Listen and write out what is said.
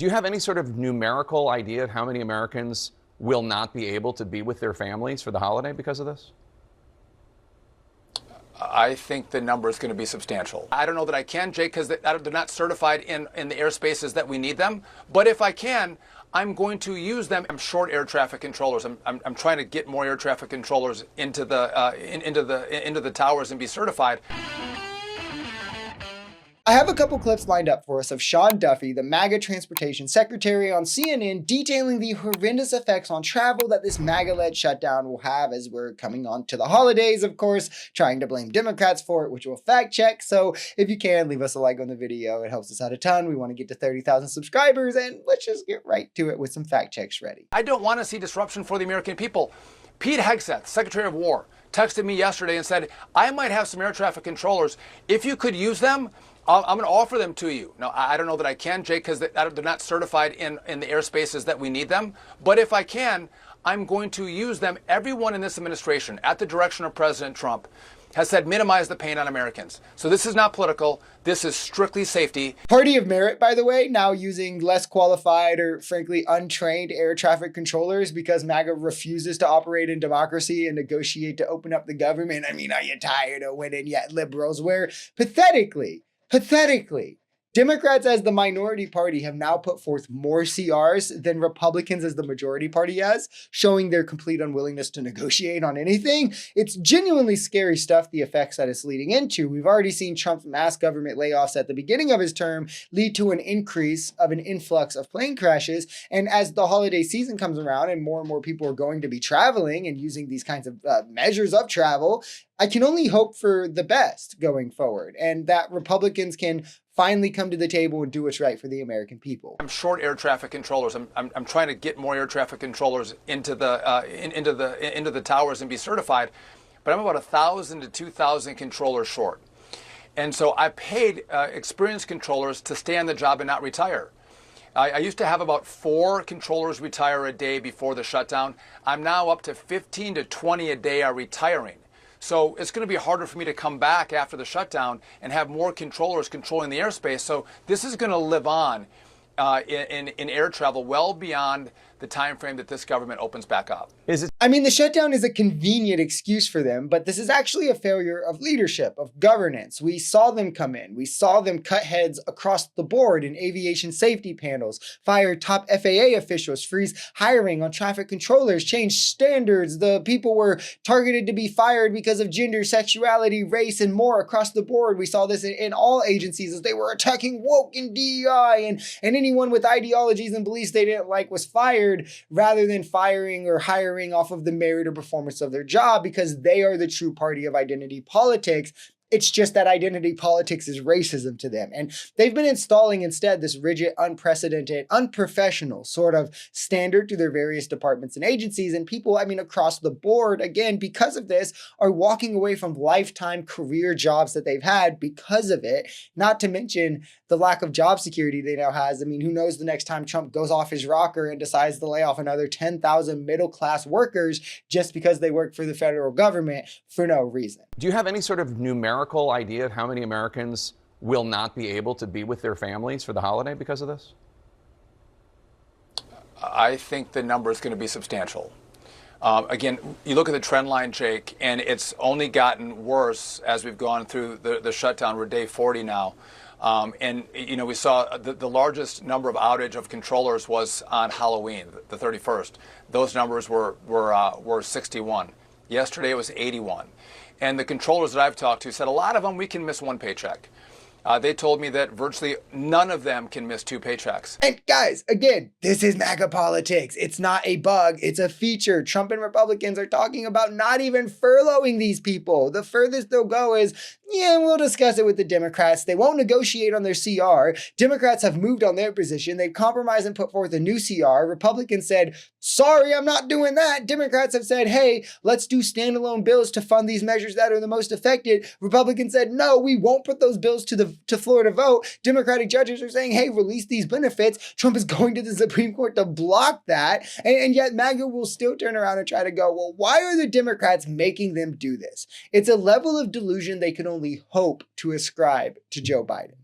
Do you have any sort of numerical idea of how many Americans will not be able to be with their families for the holiday because of this? I think the number is going to be substantial. I don't know that I can, Jake, because they're not certified in the airspaces that we need them. But if I can, I'm going to use them. I'm short air traffic controllers. I'm trying to get more air traffic controllers into the towers and be certified. I have a couple clips lined up for us of Sean Duffy, the MAGA transportation secretary, on CNN detailing the horrendous effects on travel that this MAGA-led shutdown will have as we're coming on to the holidays, of course, trying to blame Democrats for it, which we'll fact check. So if you can, leave us a like on the video. It helps us out a ton. We want to get to 30,000 subscribers, and let's just get right to it with some fact checks ready. I don't want to see disruption for the American people. Pete Hegseth, Secretary of War, texted me yesterday and said, I might have some air traffic controllers. If you could use them, I'm going to offer them to you. Now, I don't know that I can, Jake, because they're not certified in the airspaces that we need them. But if I can, I'm going to use them. Everyone in this administration, at the direction of President Trump, has said minimize the pain on Americans. So this is not political. This is strictly safety. Party of Merit, by the way, now using less qualified or frankly untrained air traffic controllers because MAGA refuses to operate in democracy and negotiate to open up the government. I mean, are you tired of winning yet, liberals? Where pathetically, Democrats as the minority party have now put forth more CRs than Republicans as the majority party has, showing their complete unwillingness to negotiate on anything. It's genuinely scary stuff, the effects that it's leading into. We've already seen Trump's mass government layoffs at the beginning of his term lead to an increase of an influx of plane crashes. And as the holiday season comes around and more people are going to be traveling and using these kinds of measures of travel, I can only hope for the best going forward and that Republicans can finally come to the table and do what's right for the American people. I'm short air traffic controllers. I'm trying to get more air traffic controllers into the towers and be certified, but I'm about 1,000 to 2,000 controllers short. And so I paid experienced controllers to stay on the job and not retire. I used to have about 4 controllers retire a day before the shutdown. I'm now up to 15 to 20 a day are retiring. So it's going to be harder for me to come back after the shutdown and have more controllers controlling the airspace. So this is going to live on in air travel well beyond the time frame that this government opens back up. I mean, the shutdown is a convenient excuse for them, but this is actually a failure of leadership, of governance. We saw them come in. We saw them cut heads across the board in aviation safety panels, fire top FAA officials, freeze hiring on traffic controllers, change standards. The people were targeted to be fired because of gender, sexuality, race, and more across the board. We saw this in all agencies as they were attacking woke and DEI, and anyone with ideologies and beliefs they didn't like was fired, rather than firing or hiring off of the merit or performance of their job because they are the true party of identity politics. It's just that identity politics is racism to them. And they've been installing instead this rigid, unprecedented, unprofessional sort of standard to their various departments and agencies. And people, I mean, across the board, again, because of this, are walking away from lifetime career jobs that they've had because of it, not to mention the lack of job security they now has. I mean, who knows the next time Trump goes off his rocker and decides to lay off another 10,000 middle-class workers just because they work for the federal government for no reason. Do you have any sort of numerical idea of how many Americans will not be able to be with their families for the holiday because of this? I think the number is going to be substantial. Again, you look at the trend line, Jake, and it's only gotten worse as we've gone through the shutdown. We're day 40 now. And, you know, we saw the largest number of outage of controllers was on Halloween, the 31st. Those numbers were 61. Yesterday it was 81. And the controllers that I've talked to said a lot of them, we can miss 1 paycheck. They told me that virtually none of them can miss 2 paychecks. And guys, again, this is MAGA politics. It's not a bug. It's a feature. Trump and Republicans are talking about not even furloughing these people. The furthest they'll go is, yeah, we'll discuss it with the Democrats. They won't negotiate on their CR. Democrats have moved on their position. They've compromised and put forth a new CR. Republicans said, sorry, I'm not doing that. Democrats have said, hey, let's do standalone bills to fund these measures that are the most affected. Republicans said, no, we won't put those bills to floor to vote. Democratic judges are saying, hey, release these benefits. Trump is going to the Supreme Court to block that. And yet MAGA will still turn around and try to go, well, why are the Democrats making them do this? It's a level of delusion they can only hope to ascribe to Joe Biden.